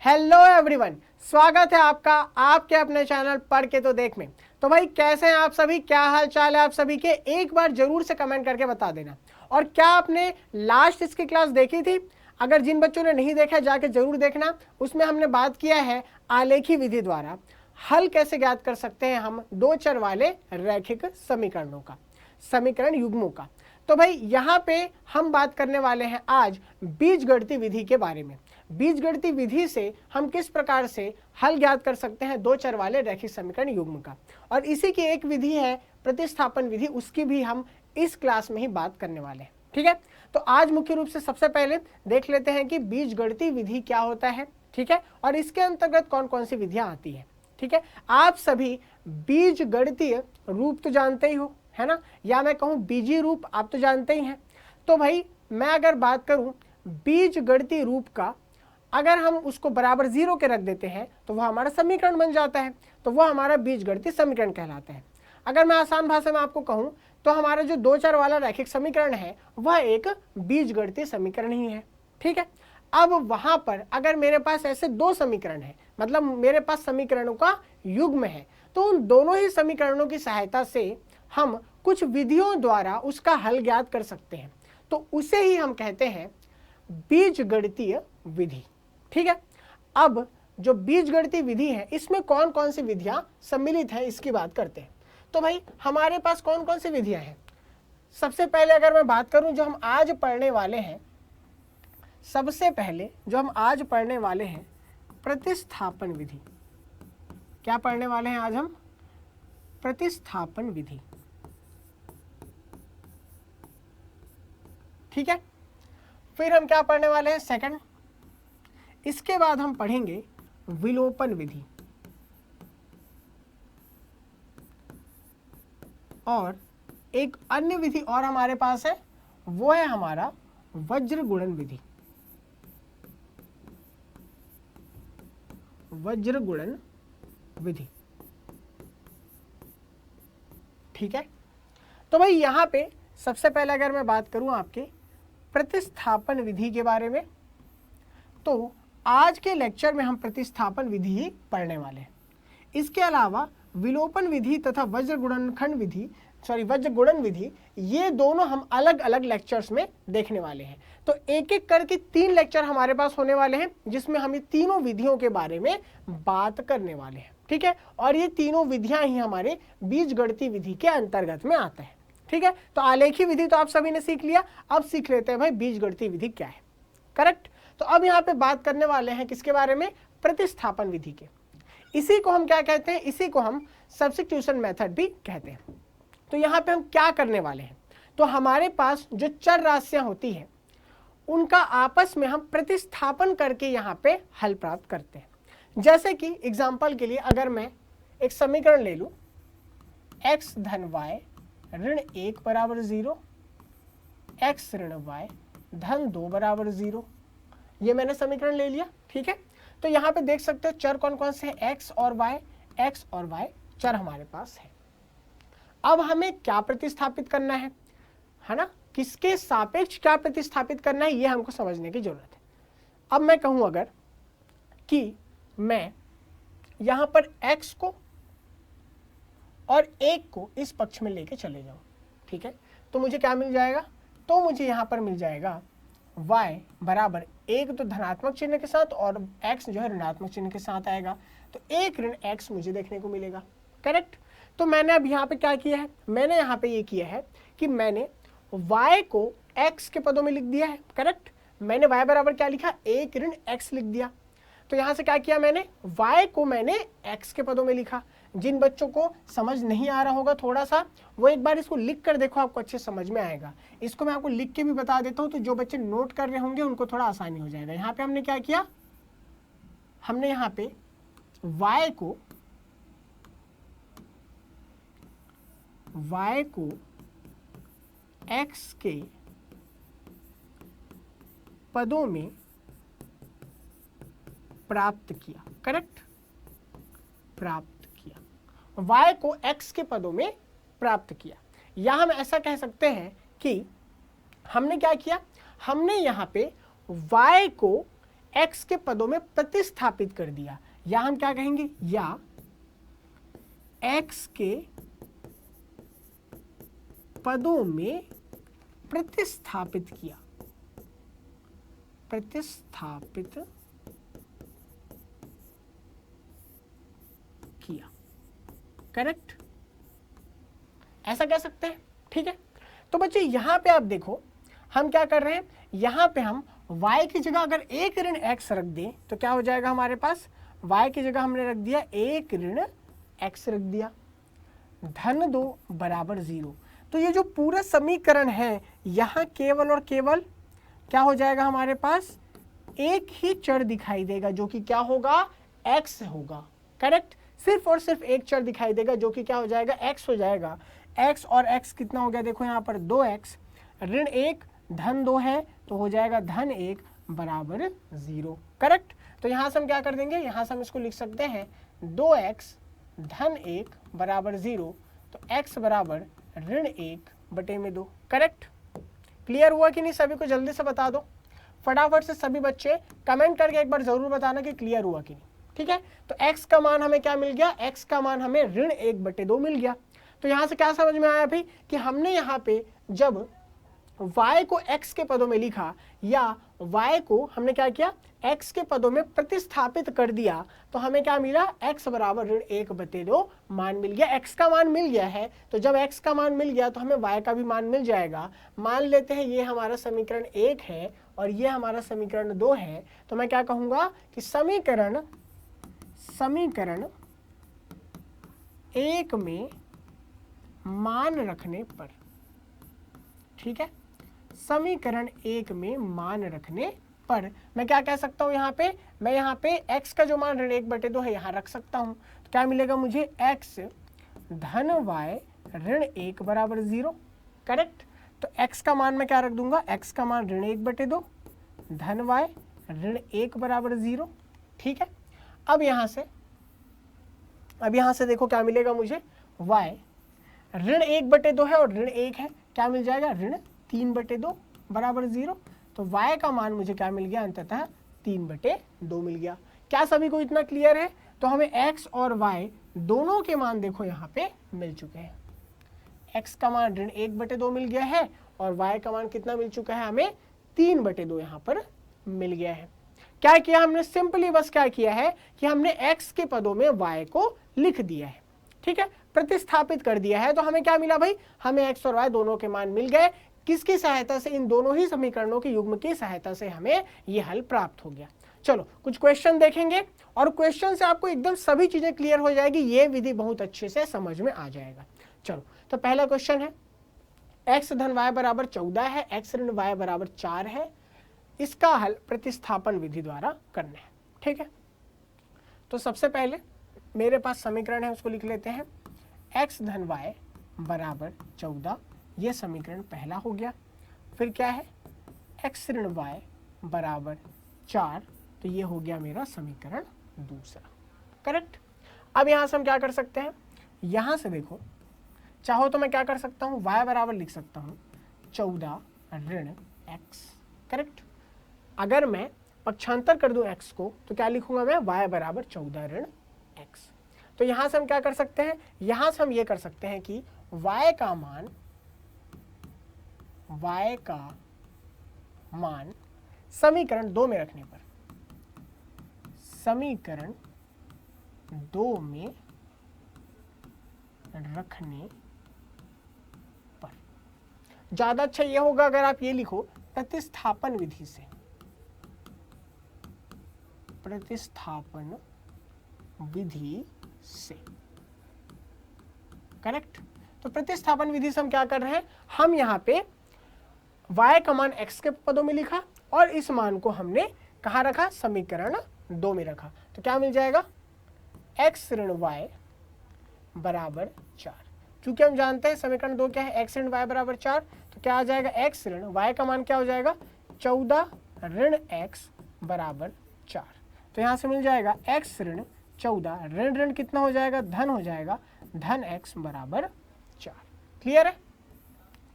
Hello everyone, स्वागत है आपका आपके अपने चैनल पढ़ के तो देख में। तो भाई कैसे हैं आप सभी, क्या हाल चाल है आप सभी के, एक बार जरूर से कमेंट करके बता देना। और क्या आपने लास्ट इसकी क्लास देखी थी? अगर जिन बच्चों ने नहीं देखा जाके जरूर देखना। उसमें हमने बात किया है आलेखी विधि द्वारा हल कैसे ज्ञात कर सकते हैं हम दो चर वाले रैखिक समीकरणों का, समीकरण युग्मों का। तो भाई यहाँ पे हम बात करने वाले हैं आज बीजगणितीय विधि के बारे में। बीजगणितीय विधि से हम किस प्रकार से हल ज्ञात कर सकते हैं दो चर वाले रैखिक समीकरण युग्म का। और इसी की एक विधि है प्रतिस्थापन विधि, उसकी भी हम इस क्लास में ही बात करने वाले हैं। ठीक है, तो आज मुख्य रूप से सबसे पहले देख लेते हैं कि बीजगणितीय विधि क्या होता है। ठीक है, और इसके अंतर्गत कौन कौन सी विधियां आती है। ठीक है, आप सभी बीजगणितीय रूप तो जानते ही हो, है ना, या मैं कहूं बीजीय रूप आप तो जानते ही हैं। तो भाई मैं अगर बात करूं बीजगणितीय रूप का, अगर हम उसको बराबर 0 के रख देते हैं तो वह हमारा समीकरण बन जाता है, तो वह हमारा बीजगणितीय समीकरण कहलाता है। अगर मैं आसान भाषा में आपको कहूं तो हमारा जो दो चर वाला रैखिक समीकरण है वह एक बीजगणितीय समीकरण ही है। ठीक है, अब वहां पर अगर मेरे पास ऐसे दो समीकरण है, मतलब मेरे पास समीकरणों का युग्म है, तो उन दोनों ही समीकरणों की सहायता से हम कुछ विधियों द्वारा उसका हल ज्ञात कर सकते हैं, तो उसे ही हम कहते हैं बीजगणितीय विधि। ठीक है, अब जो बीजगणितीय विधि है इसमें कौन कौन सी विधियां सम्मिलित है इसकी बात करते हैं। तो भाई हमारे पास कौन कौन सी विधियां हैं। सबसे पहले अगर मैं बात करूं जो हम आज पढ़ने वाले हैं, सबसे पहले जो हम आज पढ़ने वाले हैं प्रतिस्थापन विधि। क्या पढ़ने वाले हैं आज हम? प्रतिस्थापन विधि। ठीक है, फिर हम क्या पढ़ने वाले हैं? सेकंड। इसके बाद हम पढ़ेंगे विलोपन विधि, और एक अन्य विधि और हमारे पास है, वो है हमारा वज्र गुणन विधि। वज्र गुणन विधि। ठीक है, तो भाई यहां पे सबसे पहले अगर मैं बात करूं आपके प्रतिस्थापन विधि के बारे में, तो आज के लेक्चर में हम प्रतिस्थापन विधि ही पढ़ने वाले हैं। इसके अलावा विलोपन विधि तथा वज्र गुणनखंड विधि, वज्र गुणन विधि, ये दोनों हम अलग अलग लेक्चर्स में देखने वाले हैं। तो एक एक करके 3 लेक्चर हमारे पास होने वाले हैं जिसमें हम ये तीनों विधियों के बारे में बात करने वाले हैं। ठीक है, और ये तीनों विधियां ही हमारे बीजगणितीय विधि के अंतर्गत में आता है। ठीक है, तो आलेखी विधि तो आप सभी ने सीख लिया, अब सीख लेते हैं भाई बीजगणितीय विधि क्या है। करेक्ट, तो अब यहाँ पे बात करने वाले हैं किसके बारे में? प्रतिस्थापन विधि के। इसी को हम क्या कहते हैं? इसी को हम सब्स्टिट्यूशन मेथड भी कहते हैं। तो यहाँ पे हम क्या करने वाले हैं, तो हमारे पास जो चर राशियां होती हैं उनका आपस में हम प्रतिस्थापन करके यहाँ पे हल प्राप्त करते हैं। जैसे कि एग्जाम्पल के लिए अगर मैं एक समीकरण ले लूं, x धन y ऋण 1 बराबर 0, x ऋण y धन 2 बराबर 0, ये मैंने समीकरण ले लिया। ठीक है, तो यहाँ पे देख सकते हो चर कौन कौन से हैं, x और y चर हमारे पास है। अब हमें क्या प्रतिस्थापित करना है ना, किसके सापेक्ष क्या प्रतिस्थापित करना है, ये हमको समझने की जरूरत है। अब मैं कहूं अगर कि मैं यहां पर x को और 1 को इस पक्ष में लेके चले जाऊं, ठीक है, तो मुझे क्या मिल जाएगा? तो मुझे यहां पर मिल जाएगा y बराबर 1 तो धनात्मक चिन्ह के साथ और x जो है ऋणात्मक चिन्ह के साथ आएगा, तो 1 ऋण x मुझे देखने को मिलेगा। करेक्ट, तो मैंने अब यहाँ पे क्या किया है? मैंने यहाँ पे ये किया है कि मैंने y को x के पदों में लिख दिया है। करेक्ट, मैंने y बराबर क्या लिखा? 1 ऋण x लिख दिया। तो यहाँ से क्या किया मैंने? y को मैंने x के पदों में लिखा। जिन बच्चों को समझ नहीं आ रहा होगा थोड़ा सा, वो एक बार इसको लिख कर देखो, आपको अच्छे समझ में आएगा। इसको मैं आपको लिख के भी बता देता हूँ, तो जो बच्चे नोट कर रहे होंगे उनको थोड़ा आसानी हो जाएगा। यहाँ पे हमने क्या किया? हमने यहाँ पे y को x के पदों में प्राप्त किया। करेक्ट, प्राप्त किया, y को x के पदों में प्राप्त किया। या हम ऐसा कह सकते हैं कि हमने क्या किया? हमने यहाँ पे y को x के पदों में प्रतिस्थापित कर दिया, या हम क्या कहेंगे, या x के पदों में प्रतिस्थापित किया, प्रतिस्थापित किया, करेक्ट, ऐसा कह सकते हैं। ठीक है, तो बच्चे यहां पे आप देखो हम क्या कर रहे हैं, यहां पे हम y की जगह अगर एक ऋण x रख दें तो क्या हो जाएगा हमारे पास, y की जगह हमने रख दिया एक ऋण x रख दिया, धन 2 बराबर 0। तो ये जो पूरा समीकरण है यहाँ केवल और केवल क्या हो जाएगा हमारे पास, एक ही चर दिखाई देगा जो कि क्या होगा, x होगा, करेक्ट, सिर्फ और सिर्फ एक चर दिखाई देगा जो कि क्या हो जाएगा, x हो जाएगा। x और x कितना हो गया, देखो यहाँ पर 2x, ऋण 1 धन 2 है तो हो जाएगा धन 1 बराबर 0, करेक्ट। तो यहाँ से हम क्या कर देंगे, यहाँ से हम इसको लिख सकते हैं 2x धन 1 बराबर 0, तो x बराबर ऋण 1 बटे में 2, करेक्ट। क्लियर हुआ कि नहीं, सभी को जल्दी से बता दो फटाफट से, सभी बच्चे कमेंट करके एक बार जरूर बताना कि क्लियर हुआ कि नहीं। ठीक है, तो x का मान हमें क्या मिल गया, x का मान हमें ऋण 1 बटे 2 मिल गया। तो यहां से क्या समझ में आया भाई कि हमने यहाँ पे जब y को x के पदों में लिखा या y को हमने क्या किया, x के पदों में प्रतिस्थापित कर दिया, तो हमें क्या मिला, x बराबर ऋण 1 बटे 2 मान मिल गया। x का मान मिल गया है, तो जब x का मान मिल गया तो हमें y का भी मान मिल जाएगा। मान लेते हैं ये हमारा समीकरण 1 है और ये हमारा समीकरण 2 है, तो मैं क्या कहूँगा कि समीकरण 1 में मान रखने पर, ठीक है, समीकरण 1 में मान रखने पर मैं क्या कह सकता हूं, यहाँ पे मैं यहाँ पे x का जो मान ऋण 1 बटे 2 है यहाँ रख सकता हूं, तो क्या मिलेगा मुझे, x धन y ऋण 1 बराबर 0, करेक्ट। तो x का मान मैं क्या रख दूंगा, x का मान ऋण 1 बटे 2 धन y ऋण 1 बराबर 0, ठीक है। अब यहाँ से देखो क्या मिलेगा मुझे, y ऋण 1 बटे 2 है और ऋण 1 है, क्या मिल जाएगा, ऋण 3 बटे 2 बराबर 0। तो y का मान मुझे क्या मिल गया, अंततः 3 बटे 2 मिल गया। क्या सभी को इतना क्लियर है? तो हमें x और y दोनों के मान देखो यहाँ पे मिल चुके हैं। x का मान ऋण 1 बटे 2 मिल गया है और y का मान कितना मिल चुका है, हमें 3 बटे 2 यहाँ पर मिल गया है। क्या किया हमने, सिंपली बस क्या किया है कि हमने x के पदों में y को लिख दिया है, ठीक है, प्रतिस्थापित कर दिया है। तो हमें क्या मिला भाई, हमें x और y दोनों के मान मिल गए। किसकी सहायता से, इन दोनों ही समीकरणों के युग्म की सहायता से हमें ये हल प्राप्त हो गया। चलो कुछ क्वेश्चन देखेंगे और क्वेश्चन से आपको एकदम सभी चीजें क्लियर हो जाएगी, ये विधि बहुत अच्छे से समझ में आ जाएगा। चलो तो पहला क्वेश्चन है, x धन y बराबर 14 है, x ऋण y बराबर 4 है, इसका हल प्रतिस्थापन विधि द्वारा करना है, ठीक है। तो सबसे पहले मेरे पास समीकरण है, उसको लिख लेते हैं। x धन y बराबर 14, ये समीकरण पहला हो गया। फिर क्या है, x ऋण y बराबर 4, तो ये हो गया मेरा समीकरण दूसरा, करेक्ट। अब यहां से हम क्या कर सकते हैं, यहां से देखो चाहो तो मैं क्या कर सकता हूं, y बराबर लिख सकता हूं 14 ऋण x, करेक्ट। अगर मैं पक्षांतर कर दूं x को तो क्या लिखूंगा मैं, y बराबर 14 ऋण x। तो यहां से हम क्या कर सकते हैं, यहां से हम ये कर सकते हैं कि y का मान समीकरण 2 में रखने पर, समीकरण 2 में रखने पर ज्यादा अच्छा ये होगा अगर आप ये लिखो प्रतिस्थापन विधि से, प्रतिस्थापन विधि से, करेक्ट। तो प्रतिस्थापन विधि से हम क्या कर रहे हैं, हम यहाँ पे y का मान x के पदों में लिखा और इस मान को हमने कहाँ रखा, समीकरण 2 में रखा। तो क्या मिल जाएगा, x ऋण y बराबर 4। क्योंकि हम जानते हैं समीकरण 2 क्या है, x ऋण y बराबर 4, तो क्या आ जाएगा, x ऋण y का मान क्या हो जाएगा, 14 ऋण x बराबर 4। तो यहाँ से मिल जाएगा x ऋण 14, ऋण ऋण कितना हो जाएगा, धन हो जाएगा, धन x बराबर 4। क्लियर है?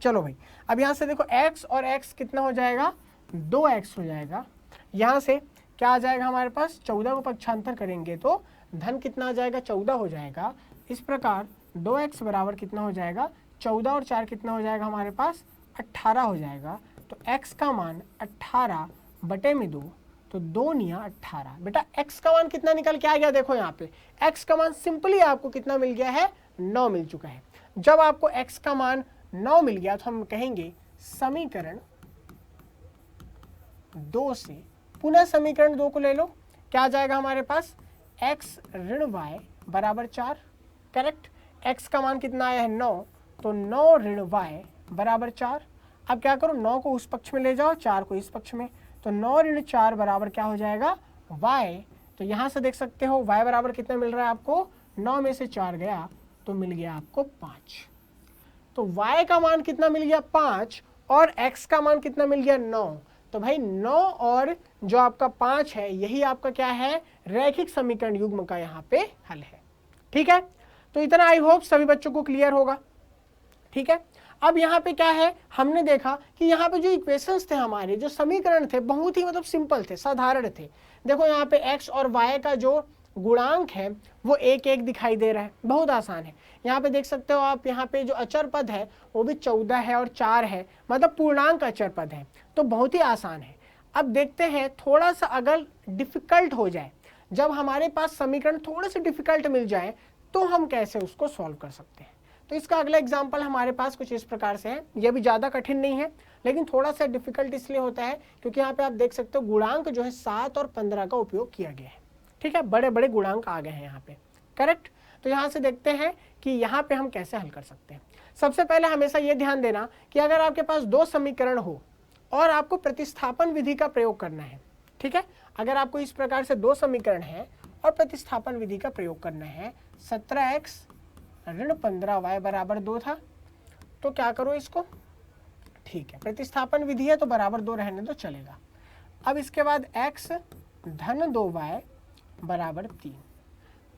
चलो भाई अब यहाँ से देखो x और x कितना हो जाएगा, 2x हो जाएगा। यहाँ से क्या आ जाएगा हमारे पास, 14 को पक्षांतर करेंगे तो धन कितना आ जाएगा, 14 हो जाएगा। इस प्रकार 2x बराबर कितना हो जाएगा, 14 और 4 कितना हो जाएगा हमारे पास, 18 हो जाएगा। तो x का मान 18 बटे में 2, तो 2 निया 18। बेटा x का मान कितना निकल के आ गया, देखो यहाँ पे x का मान सिंपली आपको कितना मिल गया है, 9 मिल चुका है। जब आपको x का मान 9 मिल गया तो हम कहेंगे समीकरण 2 से, पुनः समीकरण 2 को ले लो, क्या आ जाएगा हमारे पास, x ऋण y बराबर 4। करेक्ट, x का मान कितना आया है, 9, तो 9 ऋण y बराबर 4। अब क्या करो, 9 को उस पक्ष में ले जाओ, 4 को इस पक्ष में, तो 9 ऋण 4 बराबर क्या हो जाएगा, y। तो यहाँ से देख सकते हो y बराबर कितना मिल रहा है आपको, 9 में से 4 गया तो मिल गया आपको 5। तो y का मान कितना मिल गया, 5, और x का मान कितना मिल गया, 9। तो भाई 9 और जो आपका 5 है, यही आपका क्या है, रैखिक समीकरण युग्म का यहाँ पे हल है। ठीक है, तो इतना आई होप सभी बच्चों को क्लियर होगा। ठीक है, अब यहाँ पे क्या है, हमने देखा कि यहाँ पे जो इक्वेशंस थे हमारे, जो समीकरण थे, बहुत ही मतलब सिंपल थे, साधारण थे। देखो यहाँ पे x और y का जो गुणांक है वो 1 दिखाई दे रहा है, बहुत आसान है। यहाँ पे देख सकते हो आप, यहाँ पे जो अचर पद है वो भी 14 है और 4 है, मतलब पूर्णांक अचर पद है, तो बहुत ही आसान है। अब देखते हैं थोड़ा सा अगर डिफिकल्ट हो जाए, जब हमारे पास समीकरण थोड़े से डिफिकल्ट मिल जाए तो हम कैसे उसको सॉल्व कर सकते हैं। तो इसका अगला एग्जाम्पल हमारे पास कुछ इस प्रकार से है। यह भी ज़्यादा कठिन नहीं है, लेकिन थोड़ा सा डिफिकल्ट इसलिए होता है क्योंकि यहाँ पे आप देख सकते हो गुणांक जो है 7 और 15 का उपयोग किया गया है। ठीक है, बड़े बड़े गुणांक आ गए हैं यहाँ पे। करेक्ट, तो यहाँ से देखते हैं कि यहाँ पे हम कैसे हल कर सकते हैं। सबसे पहले हमेशा ये ध्यान देना कि अगर आपके पास 2 समीकरण हो और आपको प्रतिस्थापन विधि का प्रयोग करना है, ठीक है, अगर आपको इस प्रकार से 2 समीकरण है और प्रतिस्थापन विधि का प्रयोग करना है, 17x ऋण 15y बराबर 2 था, तो क्या करो इसको, ठीक है, प्रतिस्थापन विधि है तो बराबर 2 रहने दो, चलेगा। अब इसके बाद x धन 2y बराबर 3,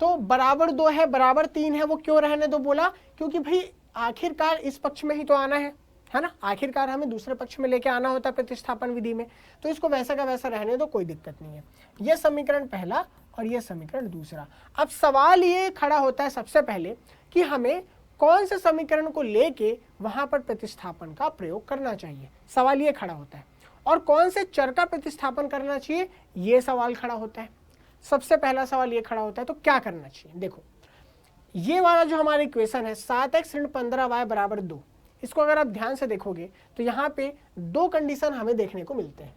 तो बराबर 2 है, बराबर 3 है, वो क्यों रहने दो बोला, क्योंकि भाई आखिरकार इस पक्ष में ही तो आना है ना, आखिरकार हमें दूसरे पक्ष में लेके आना होता है प्रतिस्थापन विधि में, तो इसको वैसा का वैसा रहने दो, कोई दिक्कत नहीं है। यह समीकरण पहला और यह समीकरण दूसरा। अब सवाल ये खड़ा होता है सबसे पहले कि हमें कौन से समीकरण को लेके वहां पर प्रतिस्थापन का प्रयोग करना चाहिए, सवाल ये खड़ा होता है, और कौन से चर का प्रतिस्थापन करना चाहिए, ये सवाल खड़ा होता है। सबसे पहला सवाल ये खड़ा होता है, तो क्या करना चाहिए। देखो ये वाला जो हमारा इक्वेशन है 7x ऋण 15y बराबर 2, इसको अगर आप ध्यान से देखोगे तो यहाँ पे 2 कंडीशन हमें देखने को मिलते हैं,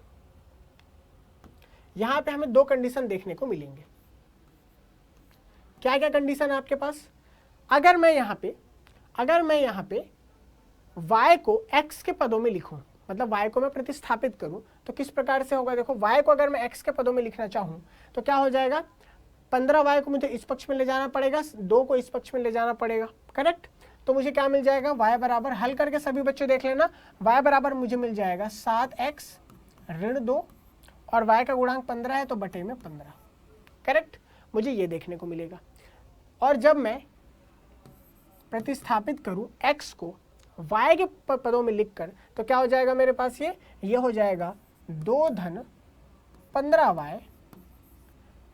यहाँ पे हमें 2 कंडीशन देखने को मिलेंगे। क्या क्या कंडीशन है आपके पास, अगर मैं यहाँ पे y को x के पदों में लिखूं, मतलब y को मैं प्रतिस्थापित करूं, तो किस प्रकार से होगा। देखो y को अगर मैं x के पदों में लिखना चाहूं तो क्या हो जाएगा, 15y को मुझे इस पक्ष में ले जाना पड़ेगा, 2 को इस पक्ष में ले जाना पड़ेगा। करेक्ट, तो मुझे क्या मिल जाएगा, y बराबर, हल करके सभी बच्चे देख लेना, y बराबर मुझे मिल जाएगा 7x ऋण 2, और y का गुणांक 15 है तो बटे में 15। करेक्ट, मुझे ये देखने को मिलेगा। और जब मैं प्रतिस्थापित करूं x को y के पदों में लिखकर, तो क्या हो जाएगा मेरे पास, ये हो जाएगा 2 धन 15y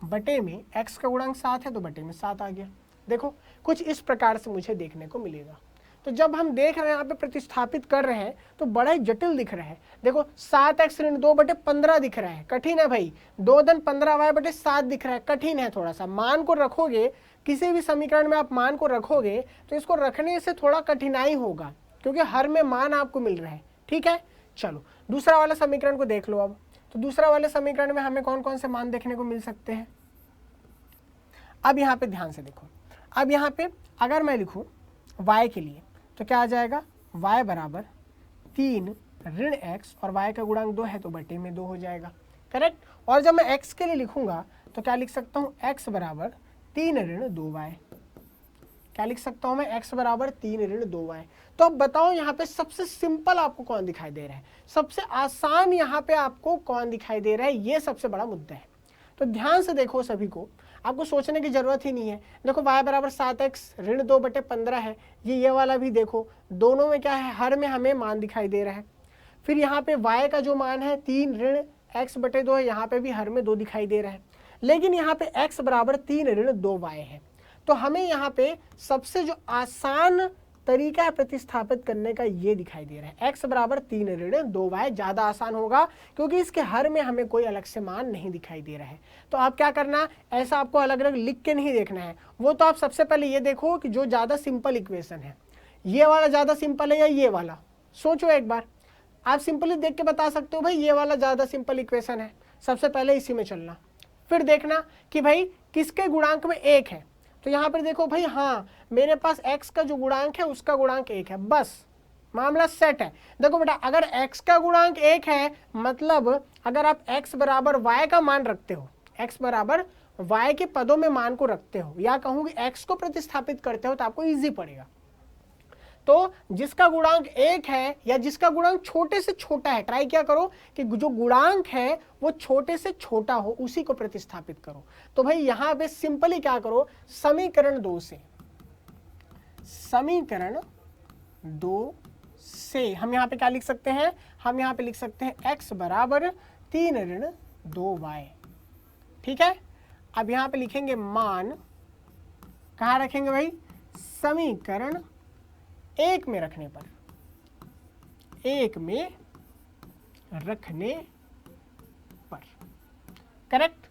बटे में x का गुणांक 7 है तो बटे में 7 आ गया। देखो कुछ इस प्रकार से मुझे देखने को मिलेगा। तो जब हम देख रहे हैं यहाँ पे प्रतिस्थापित कर रहे हैं तो बड़ा ही जटिल दिख रहा है। देखो 7x ऋण 2 बटे 15 दिख रहा है, कठिन है भाई। 2 धन 15y बटे 7 दिख रहा है, कठिन है थोड़ा सा। मान को रखोगे, किसी भी समीकरण में आप मान को रखोगे तो इसको रखने से थोड़ा कठिनाई होगा, क्योंकि हर में मान आपको मिल रहा है। ठीक है, चलो दूसरा वाला समीकरण को देख लो। अब तो दूसरा वाले समीकरण में हमें कौन कौन से मान देखने को मिल सकते हैं। अब यहाँ पे ध्यान से देखो, अब यहाँ पे अगर मैं लिखूँ y के लिए तो क्या आ जाएगा, y बराबर 3 ऋण x, और y का गुणांक 2 है तो बटे में 2 हो जाएगा। करेक्ट, और जब मैं x के लिए लिखूंगा तो क्या लिख सकता हूँ, x बराबर 3 ऋण 2y। क्या लिख सकता हूँ मैं, x बराबर 3 ऋण 2y। तो अब बताओ यहाँ पे सबसे सिंपल आपको कौन दिखाई दे रहा है, सबसे आसान यहाँ पे आपको कौन दिखाई दे रहा है, ये सबसे बड़ा मुद्दा है। तो ध्यान से देखो, सभी को आपको सोचने की जरूरत ही नहीं है। देखो y बराबर 7x ऋण 2 बटे 15 है, ये वाला भी देखो, दोनों में क्या है, हर में हमें मान दिखाई दे रहा है। फिर यहाँ पे y का जो मान है 3 ऋण x बटे 2 है, यहाँ पे भी हर में 2 दिखाई दे रहा है, लेकिन यहाँ पे x बराबर 3 ऋण 2y है। तो हमें यहाँ पे सबसे जो आसान तरीका है प्रतिस्थापित करने का ये दिखाई दे रहा है, x बराबर 3 ऋण 2y ज़्यादा आसान होगा क्योंकि इसके हर में हमें कोई अलग से मान नहीं दिखाई दे रहा है। तो आप क्या करना, ऐसा आपको अलग अलग लिख के नहीं देखना है, वो तो आप सबसे पहले ये देखो कि जो ज़्यादा सिंपल इक्वेशन है, ये वाला ज़्यादा सिंपल है या ये वाला। सोचो एक बार, आप सिंपली देख के बता सकते हो भाई ये वाला ज़्यादा सिंपल इक्वेशन है, सबसे पहले इसी में चलना। फिर देखना कि भाई किसके गुणांक में 1 है, तो यहाँ पर देखो भाई हाँ मेरे पास x का जो गुणांक है उसका गुणांक 1 है, बस मामला सेट है। देखो बेटा, अगर x का गुणांक 1 है मतलब अगर आप x बराबर y का मान रखते हो, x बराबर y के पदों में मान को रखते हो, या कहूँ कि x को प्रतिस्थापित करते हो, तो आपको ईजी पड़ेगा। तो जिसका गुणांक 1 है या जिसका गुणांक छोटे से छोटा है, ट्राई क्या करो कि जो गुणांक है वो छोटे से छोटा हो, उसी को प्रतिस्थापित करो। तो भाई यहां पे सिंपली क्या करो, समीकरण 2 से हम यहां पे क्या लिख सकते हैं, हम यहां पे लिख सकते हैं x बराबर 3 ऋण 2y। ठीक है, अब यहां पे लिखेंगे मान, कहां रखेंगे भाई, समीकरण 1 में रखने पर, 1 में रखने पर। करेक्ट।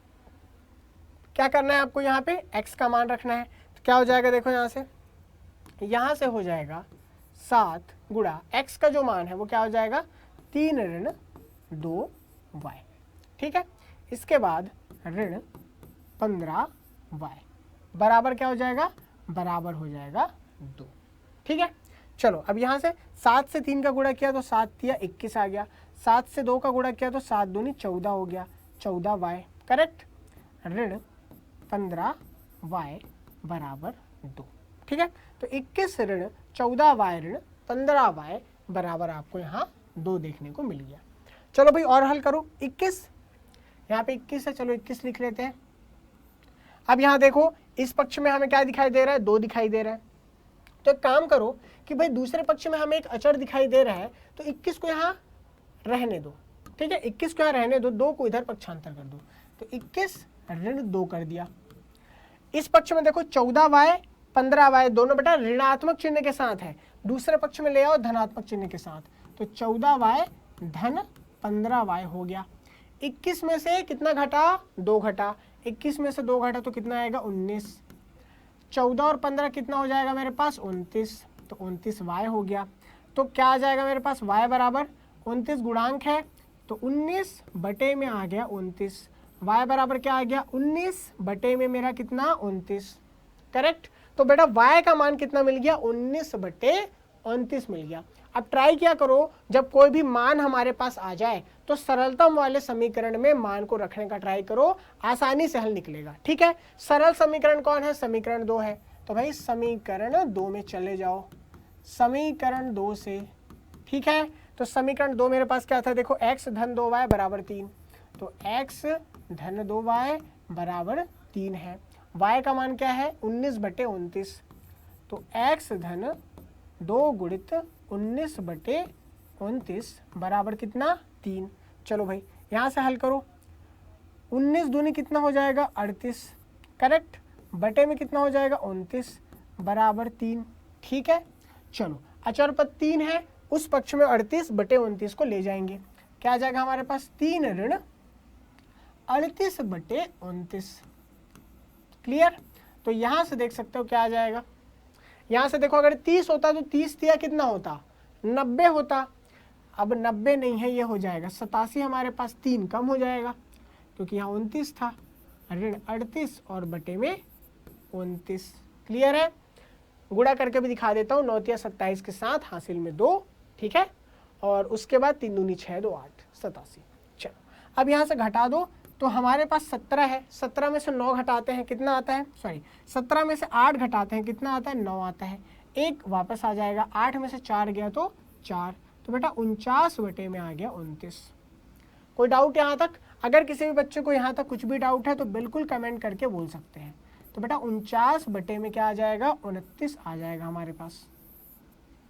क्या करना है आपको, यहाँ पे x का मान रखना है, तो क्या हो जाएगा, देखो यहाँ से हो जाएगा 7 गुणा x का जो मान है वो क्या हो जाएगा 3 ऋण 2y। ठीक है, इसके बाद ऋण 15y बराबर क्या हो जाएगा, बराबर हो जाएगा 2। ठीक है, चलो अब यहाँ से 7 से 3 का गुणा किया तो 7 तिया 21 आ गया, 7 से 2 का गुणा किया तो 7 दूनी 14 हो गया, 14y। करेक्ट, ऋण 15y बराबर 2। ठीक है, तो 21 ऋण 14y ऋण 15y बराबर आपको यहाँ 2 देखने को मिल गया। चलो भाई और हल करो, 21 यहाँ पे 21 है, चलो 21 लिख लेते हैं। अब यहाँ देखो इस पक्ष में हमें क्या दिखाई दे रहा है, 2 दिखाई दे रहा है। तो एक काम करो कि भाई दूसरे पक्ष में हमें एक अचर दिखाई दे रहा है, तो 21 को यहाँ रहने दो। ठीक है, 21 को यहाँ रहने दो, 2 को इधर पक्षांतर कर दो, तो 21 ऋण 2 कर दिया। इस पक्ष में देखो 14y 15y दोनों बेटा ऋणात्मक चिन्ह के साथ है, दूसरे पक्ष में ले आओ धनात्मक चिन्ह के साथ, तो 14y धन 15y हो गया। 21 में से कितना घटा, 2 घटा, 21 में से 2 घटा तो कितना आएगा 19, 14 और 15 कितना हो जाएगा मेरे पास 29, तो 29y हो गया। तो क्या आ जाएगा मेरे पास, y बराबर 29 गुणांक है तो 19 बटे में आ गया 29, y बराबर क्या आ गया 19 बटे में मेरा कितना 29। करेक्ट, तो बेटा y का मान कितना मिल गया 19 बटे 29 मिल गया। अब ट्राई क्या करो, जब कोई भी मान हमारे पास आ जाए तो सरलतम वाले समीकरण में मान को रखने का ट्राई करो, आसानी से हल निकलेगा। ठीक है, सरल समीकरण कौन है, समीकरण 2 है, तो भाई समीकरण 2 में चले जाओ, समीकरण 2 से। ठीक है, तो समीकरण 2 मेरे पास क्या था, देखो x धन 2y बराबर 3, तो x धन 2y बराबर 3 है, y का मान क्या है 19 बटे 29, तो x धन 2 गुणित 19 बटे 29 बराबर कितना 3। चलो भाई यहाँ से हल करो, 19 दूनी कितना हो जाएगा 38, करेक्ट, बटे में कितना हो जाएगा 29 बराबर 3। ठीक है, चलो अचर पद 3 है, उस पक्ष में 38 बटे 29 को ले जाएंगे, क्या आ जाएगा हमारे पास 3 ऋण 38 बटे 29। क्लियर, तो यहाँ से देख सकते हो क्या आ जाएगा, यहाँ से देखो अगर 30 होता तो 30 दिया कितना होता 90 होता, अब 90 नहीं है, ये हो जाएगा 87, हमारे पास 3 कम हो जाएगा क्योंकि यहाँ 29 था, ऋण 38 और बटे में 29। क्लियर है, गुणा करके भी दिखा देता हूँ, 9 तिया 27 के साथ हासिल में 2। ठीक है, और उसके बाद 3 दूनी 6 2 8 87। चलो अब यहाँ से घटा दो, तो हमारे पास 17 है, 17 में से 9 घटाते हैं कितना आता है, सॉरी 17 में से 8 घटाते हैं कितना आता है 9 आता है, 1 वापस आ जाएगा, 8 में से 4 गया तो 4, तो बेटा 49 बटे में आ गया 29। कोई डाउट यहाँ तक, अगर किसी भी बच्चे को यहाँ तक कुछ भी डाउट है तो बिल्कुल कमेंट करके बोल सकते हैं। तो बेटा 49 बटे में क्या आ जाएगा 29 आ जाएगा हमारे पास।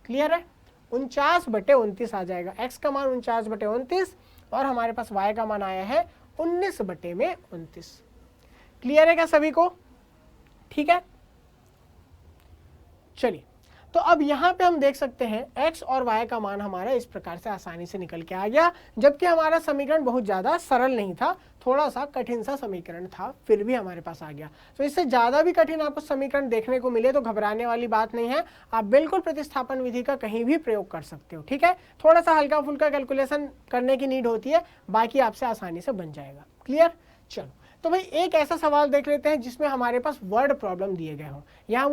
क्लियर है, 49 बटे 29 आ जाएगा, x का मान 49 बटे 29, और हमारे पास y का मान आया है 19/29। क्लियर है क्या सभी को? ठीक है, चलिए तो अब यहाँ पे हम देख सकते हैं x और y का मान हमारा इस प्रकार से आसानी से निकल के आ गया, जबकि हमारा समीकरण बहुत ज़्यादा सरल नहीं था, थोड़ा सा कठिन सा समीकरण था, फिर भी हमारे पास आ गया। तो इससे ज़्यादा भी कठिन आपको समीकरण देखने को मिले तो घबराने वाली बात नहीं है, आप बिल्कुल प्रतिस्थापन विधि का कहीं भी प्रयोग कर सकते हो। ठीक है, थोड़ा सा हल्का फुल्का कैलकुलेशन करने की नीड होती है, बाकी आपसे आसानी से बन जाएगा। क्लियर? चलो तो भाई एक ऐसा सवाल देख लेते हैं जिसमें हमारे पास वर्ड प्रॉब्लम दिए गए हों, यहाँ हम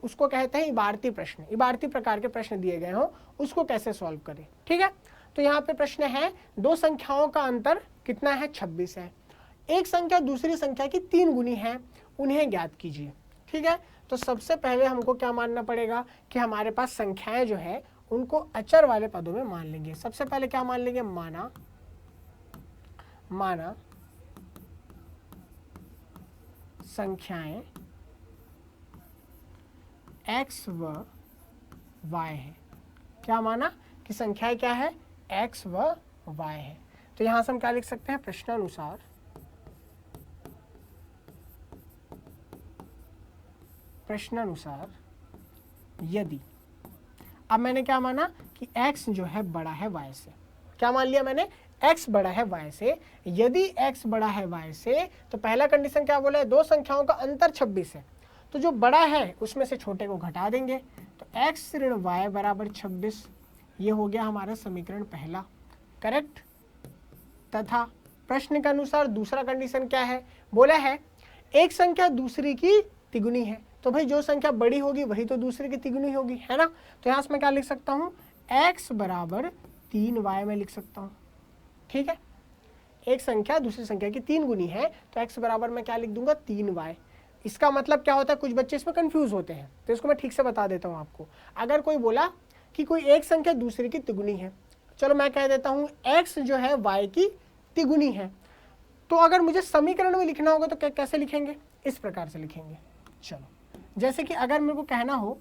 उसको कहते हैं इबारती प्रश्न, इबारती प्रकार के प्रश्न दिए गए हों, उसको कैसे सॉल्व करें। ठीक है, तो यहाँ पे प्रश्न है दो संख्याओं का अंतर कितना है? 26 है। एक संख्या दूसरी संख्या की 3 गुनी है, उन्हें ज्ञात कीजिए। ठीक है, तो सबसे पहले हमको क्या मानना पड़ेगा कि हमारे पास संख्याएं जो है उनको अचर वाले पदों में मान लेंगे। सबसे पहले क्या मान लेंगे? माना संख्याएं x व y है। क्या माना कि संख्याएं क्या है? x व y है। तो यहां से हम क्या लिख सकते हैं? प्रश्नानुसार यदि, अब मैंने क्या माना कि x जो है बड़ा है y से। क्या मान लिया मैंने? x बड़ा है y से। यदि x बड़ा है y से तो पहला कंडीशन क्या बोला है? दो संख्याओं का अंतर 26 है, तो जो बड़ा है उसमें से छोटे को घटा देंगे, तो x ऋण y बराबर 26। ये हो गया हमारा समीकरण पहला, करेक्ट। तथा प्रश्न के अनुसार दूसरा कंडीशन क्या है? बोला है एक संख्या दूसरी की तिगुनी है, तो भाई जो संख्या बड़ी होगी वही तो दूसरे की तिगुनी होगी, है ना। तो यहाँ से मैं क्या लिख सकता हूँ? x बराबर 3y में लिख सकता हूँ। ठीक है, एक संख्या दूसरी संख्या की 3 गुनी है, तो x बराबर मैं क्या लिख दूंगा? 3y। इसका मतलब क्या होता है? कुछ बच्चे इसमें कंफ्यूज होते हैं, तो इसको मैं ठीक से बता देता हूँ आपको। अगर कोई बोला कि कोई एक संख्या दूसरी की तिगुनी है, चलो मैं कह देता हूँ x जो है y की तिगुनी है, तो अगर मुझे समीकरण में लिखना होगा तो कैसे लिखेंगे? इस प्रकार से लिखेंगे। चलो, जैसे कि अगर मेरे को कहना हो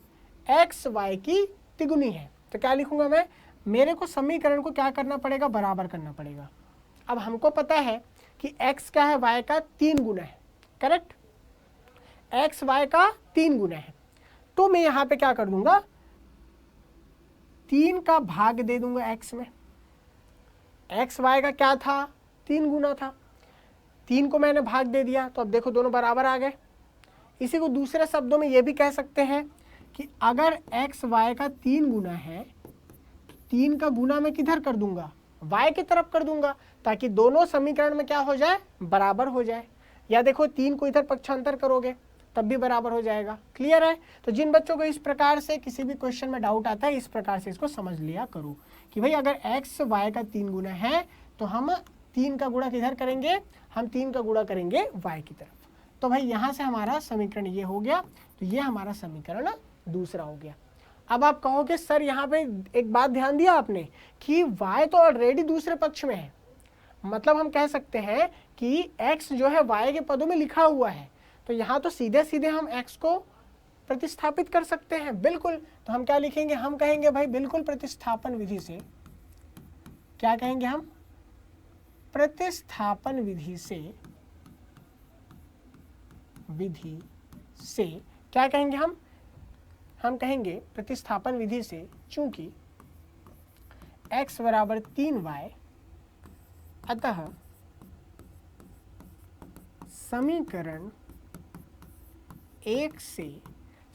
x y की तिगुनी है, तो क्या लिखूंगा मैं? मेरे को समीकरण को क्या करना पड़ेगा? बराबर करना पड़ेगा। अब हमको पता है कि x क्या है? y का 3 गुना है, करेक्ट। x y का 3 गुना है, तो मैं यहाँ पे क्या कर दूंगा? 3 का भाग दे दूंगा x में। x y का क्या था? 3 गुना था, 3 को मैंने भाग दे दिया, तो अब देखो दोनों बराबर आ गए। इसी को दूसरे शब्दों में ये भी कह सकते हैं कि अगर x y का 3 गुना है, 3 का गुना मैं किधर कर दूंगा? y की तरफ कर दूंगा, ताकि दोनों समीकरण में क्या हो जाए? बराबर हो जाए। या देखो 3 को इधर पक्षांतर करोगे तब भी बराबर हो जाएगा। क्लियर है? तो जिन बच्चों को इस प्रकार से किसी भी क्वेश्चन में डाउट आता है, इस प्रकार से इसको समझ लिया करो कि भाई अगर x y का 3 गुना है तो हम 3 का गुणा किधर करेंगे? हम 3 का गुणा करेंगे y की तरफ। तो भाई यहाँ से हमारा समीकरण ये हो गया, तो ये हमारा समीकरण दूसरा हो गया। अब आप कहोगे सर यहाँ पे एक बात ध्यान दिया आपने कि y तो ऑलरेडी दूसरे पक्ष में है, मतलब हम कह सकते हैं कि x जो है y के पदों में लिखा हुआ है, तो यहाँ तो सीधे सीधे हम x को प्रतिस्थापित कर सकते हैं। बिल्कुल, तो हम क्या लिखेंगे? हम कहेंगे भाई बिल्कुल प्रतिस्थापन विधि से, क्या कहेंगे हम? प्रतिस्थापन विधि से क्या कहेंगे हम कहेंगे प्रतिस्थापन विधि से, चूंकि x बराबर 3y, अतः समीकरण 1 से,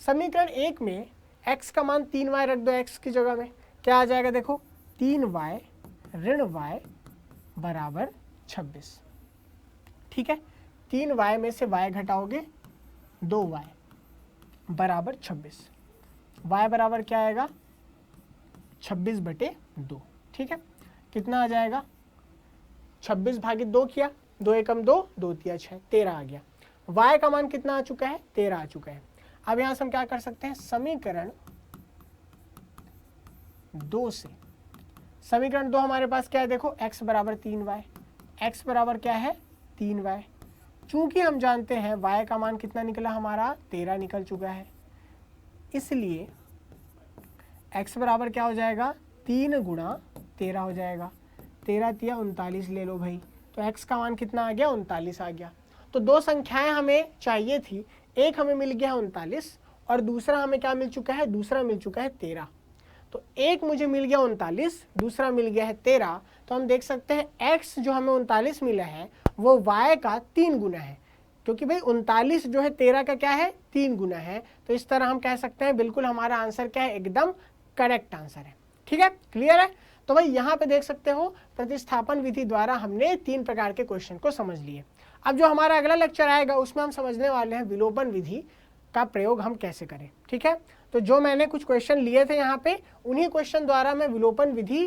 समीकरण 1 में x का मान 3y रख दो, x की जगह में क्या आ जाएगा? देखो 3y ऋण y बराबर 26। ठीक है, 3y में से y घटाओगे 2y बराबर 26। y बराबर क्या आएगा? 26/2। ठीक है, कितना आ जाएगा? 26 भागित 2 किया, 2 एकम 2, 2 तिया 6, 13 आ गया। y का मान कितना आ चुका है? 13 आ चुका है। अब यहां से हम क्या कर सकते हैं? समीकरण 2 से, समीकरण 2 हमारे पास क्या है? देखो x बराबर 3y, x बराबर क्या है? 3y। चूंकि हम जानते हैं y का मान कितना निकला हमारा? 13 निकल चुका है, इसलिए x बराबर क्या हो जाएगा? 3 गुणा 13 हो जाएगा। 13 तिया 39 ले लो भाई, तो x का मान कितना आ गया, 39 आ गया। तो दो संख्याएं हमें चाहिए थी, एक हमें मिल गया है 39 और दूसरा हमें क्या मिल चुका है, दूसरा मिल चुका है 13। तो एक मुझे मिल गया 39, दूसरा मिल गया है 13। तो हम देख सकते हैं x जो हमें 39 मिला है वो y का 3 गुना है, क्योंकि भाई 39 जो है 13 का क्या है, 3 गुना है। तो इस तरह हम कह सकते हैं बिल्कुल हमारा आंसर क्या है, एकदम करेक्ट आंसर है। ठीक है, क्लियर है। तो भाई यहाँ पे देख सकते हो प्रतिस्थापन विधि द्वारा हमने 3 प्रकार के क्वेश्चन को समझ लिए। अब जो हमारा अगला लेक्चर आएगा उसमें हम समझने वाले हैं विलोपन विधि का प्रयोग हम कैसे करें। ठीक है, तो जो मैंने कुछ क्वेश्चन लिए थे यहाँ पे, उन्हीं क्वेश्चन द्वारा मैं विलोपन विधि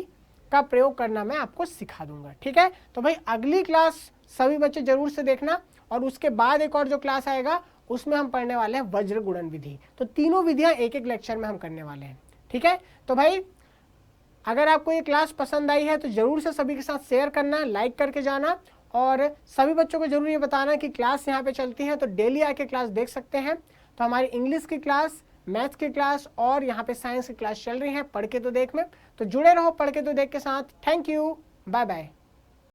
का प्रयोग करना मैं आपको सिखा दूंगा। ठीक है, तो भाई अगली क्लास सभी बच्चे जरूर से देखना, और उसके बाद एक और जो क्लास आएगा उसमें हम पढ़ने वाले हैं वज्र गुणन विधि। तो तीनों विधियां एक एक लेक्चर में हम करने वाले हैं। ठीक है, तो भाई अगर आपको ये क्लास पसंद आई है तो जरूर से सभी के साथ शेयर करना, लाइक करके जाना, और सभी बच्चों को जरूर ये बताना कि क्लास यहाँ पे चलती है तो डेली आके क्लास देख सकते हैं। तो हमारी इंग्लिश की क्लास, मैथ्स की क्लास और यहाँ पे साइंस की क्लास चल रही है, पढ़ के तो देख में। तो जुड़े रहो पढ़ के तो देख के साथ। Thank you, bye bye.